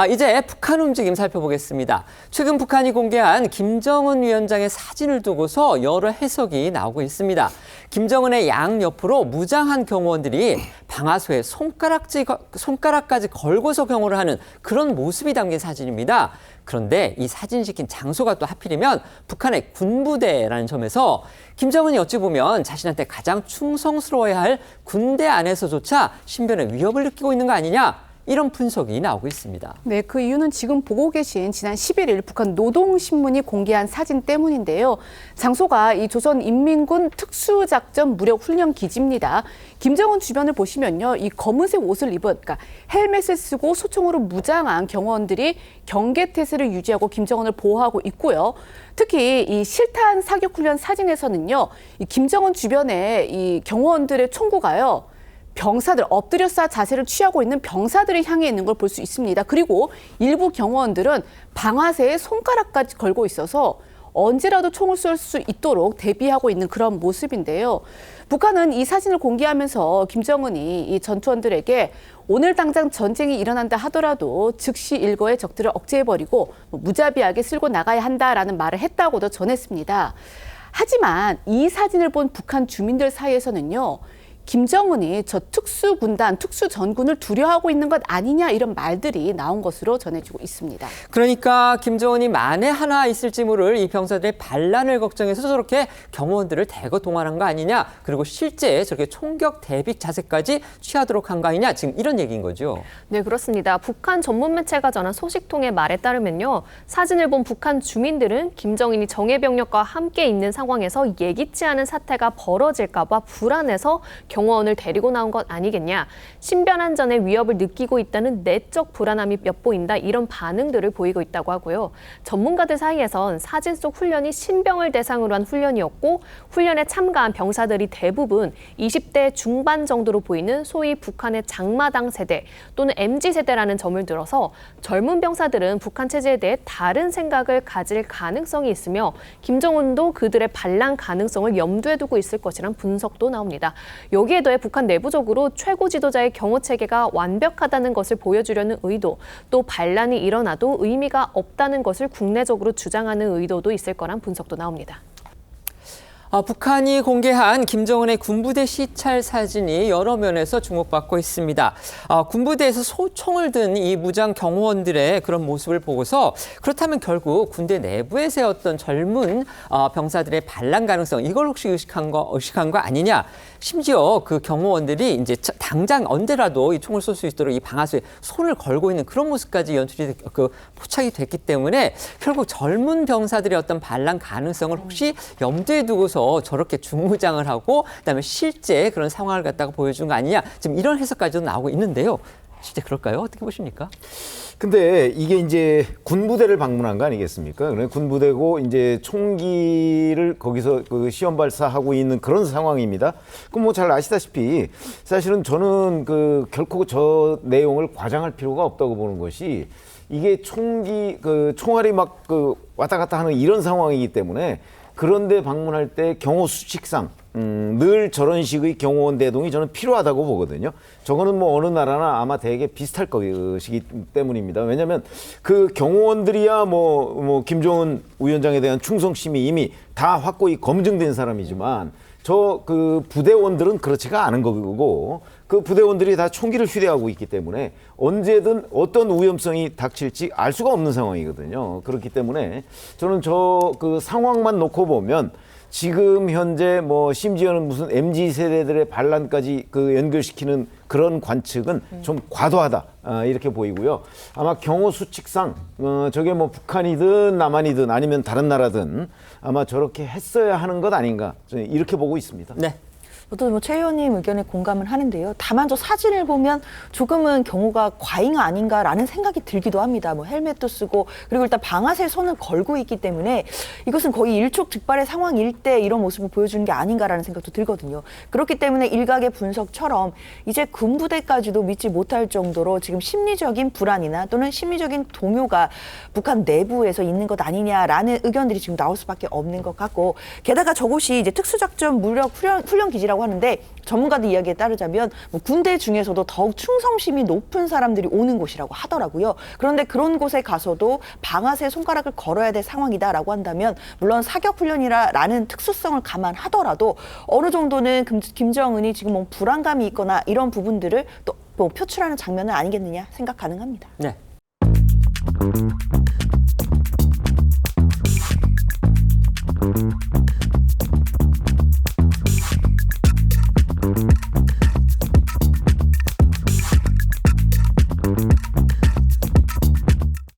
이제 북한 움직임 살펴보겠습니다. 최근 북한이 공개한 김정은 위원장의 사진을 두고서 여러 해석이 나오고 있습니다. 김정은의 양옆으로 무장한 경호원들이 방아쇠에 손가락까지 걸고서 경호를 하는 그런 모습이 담긴 사진입니다. 그런데 이 사진 찍힌 장소가 또 하필이면 북한의 군부대라는 점에서 김정은이 어찌 보면 자신한테 가장 충성스러워야 할 군대 안에서조차 신변의 위협을 느끼고 있는 거 아니냐? 이런 분석이 나오고 있습니다. 네, 그 이유는 지금 보고 계신 지난 11일 북한 노동신문이 공개한 사진 때문인데요. 장소가 이 조선인민군 특수작전 무력훈련 기지입니다. 김정은 주변을 보시면요, 이 검은색 옷을 입은, 그러니까 헬멧을 쓰고 소총으로 무장한 경호원들이 경계태세를 유지하고 김정은을 보호하고 있고요. 특히 이 실탄 사격훈련 사진에서는요, 이 김정은 주변에 이 경호원들의 총구가요, 병사들, 엎드려 싸 자세를 취하고 있는 병사들을 향해 있는 걸 볼 수 있습니다. 그리고 일부 경호원들은 방아쇠에 손가락까지 걸고 있어서 언제라도 총을 쏠 수 있도록 대비하고 있는 그런 모습인데요. 북한은 이 사진을 공개하면서 김정은이 이 전투원들에게 오늘 당장 전쟁이 일어난다 하더라도 즉시 일거의 적들을 억제해버리고 무자비하게 쓸고 나가야 한다라는 말을 했다고도 전했습니다. 하지만 이 사진을 본 북한 주민들 사이에서는요, 김정은이 저 특수군단, 특수전군을 두려워하고 있는 것 아니냐 이런 말들이 나온 것으로 전해지고 있습니다. 그러니까 김정은이 만에 하나 있을지 모를 이 병사들의 반란을 걱정해서 저렇게 경호원들을 대거 동원한 거 아니냐, 그리고 실제 저렇게 총격 대비 자세까지 취하도록 한 거 아니냐, 지금 이런 얘기인 거죠. 네, 그렇습니다. 북한 전문 매체가 전한 소식통의 말에 따르면요, 사진을 본 북한 주민들은 김정은이 정예병력과 함께 있는 상황에서 예기치 않은 사태가 벌어질까 봐 불안해서 경호원을 데리고 나온 것 아니겠냐. 신변 안전에 위협을 느끼고 있다는 내적 불안함이 엿보인다. 이런 반응들을 보이고 있다고 하고요. 전문가들 사이에선 사진 속 훈련이 신병을 대상으로 한 훈련이었고 훈련에 참가한 병사들이 대부분 20대 중반 정도로 보이는 소위 북한의 장마당 세대 또는 MZ세대라는 점을 들어서 젊은 병사들은 북한 체제에 대해 다른 생각을 가질 가능성이 있으며 김정은도 그들의 반란 가능성을 염두에 두고 있을 것이란 분석도 나옵니다. 여기에 더해 북한 내부적으로 최고 지도자의 경호 체계가 완벽하다는 것을 보여주려는 의도, 또 반란이 일어나도 의미가 없다는 것을 국내적으로 주장하는 의도도 있을 거란 분석도 나옵니다. 북한이 공개한 김정은의 군부대 시찰 사진이 여러 면에서 주목받고 있습니다. 군부대에서 소총을 든 이 무장 경호원들의 그런 모습을 보고서 그렇다면 결국 군대 내부에 세웠던 젊은 병사들의 반란 가능성, 이걸 혹시 의식한 거 아니냐? 심지어 그 경호원들이 이제 당장 언제라도 이 총을 쏠 수 있도록 이 방아쇠에 손을 걸고 있는 그런 모습까지 연출이 포착이 됐기 때문에 결국 젊은 병사들의 어떤 반란 가능성을 혹시 염두에 두고서 저렇게 중무장을 하고 그다음에 실제 그런 상황을 갖다가 보여준 거 아니냐, 지금 이런 해석까지도 나오고 있는데요. 실제 그럴까요? 어떻게 보십니까? 근데 이게 이제 군부대를 방문한 거 아니겠습니까? 그래 군부대고 이제 총기를 거기서 그 시험 발사하고 있는 그런 상황입니다. 그럼 뭐 잘 아시다시피 사실은 저는 결코 저 내용을 과장할 필요가 없다고 보는 것이, 이게 총알이 막 왔다 갔다 하는 이런 상황이기 때문에 그런데 방문할 때 경호 수칙상 늘 저런 식의 경호원 대동이 저는 필요하다고 보거든요. 저거는 뭐 어느 나라나 아마 되게 비슷할 것이기 때문입니다. 왜냐하면 그 경호원들이야 뭐 김정은 위원장에 대한 충성심이 이미 다 확고히 검증된 사람이지만 그 부대원들은 그렇지가 않은 거고, 그 부대원들이 다 총기를 휴대하고 있기 때문에 언제든 어떤 위험성이 닥칠지 알 수가 없는 상황이거든요. 그렇기 때문에 저는 그 상황만 놓고 보면 지금 현재 심지어는 무슨 MZ세대들의 반란까지 연결시키는 그런 관측은 좀 과도하다, 이렇게 보이고요. 아마 경호 수칙상 저게 북한이든 남한이든 아니면 다른 나라든 아마 저렇게 했어야 하는 것 아닌가, 저는 이렇게 보고 있습니다. 네. 저도 최 의원님 의견에 공감을 하는데요. 다만 저 사진을 보면 조금은 경우가 과잉 아닌가라는 생각이 들기도 합니다. 헬멧도 쓰고, 그리고 일단 방아쇠 손을 걸고 있기 때문에 이것은 거의 일촉즉발의 상황일 때 이런 모습을 보여주는 게 아닌가라는 생각도 들거든요. 그렇기 때문에 일각의 분석처럼 이제 군부대까지도 믿지 못할 정도로 지금 심리적인 불안이나 또는 심리적인 동요가 북한 내부에서 있는 것 아니냐라는 의견들이 지금 나올 수밖에 없는 것 같고, 게다가 저곳이 이제 특수작전 무력 훈련 기지라고 하는데 전문가들 이야기에 따르자면 뭐 군대 중에서도 더욱 충성심이 높은 사람들이 오는 곳이라고 하더라고요. 그런데 그런 곳에 가서도 방아쇠 손가락을 걸어야 될 상황이다라고 한다면 물론 사격훈련이라는 특수성을 감안하더라도 어느 정도는 김정은이 지금 뭐 불안감이 있거나 이런 부분들을 또 뭐 표출하는 장면은 아니겠느냐 생각 가능합니다. 네.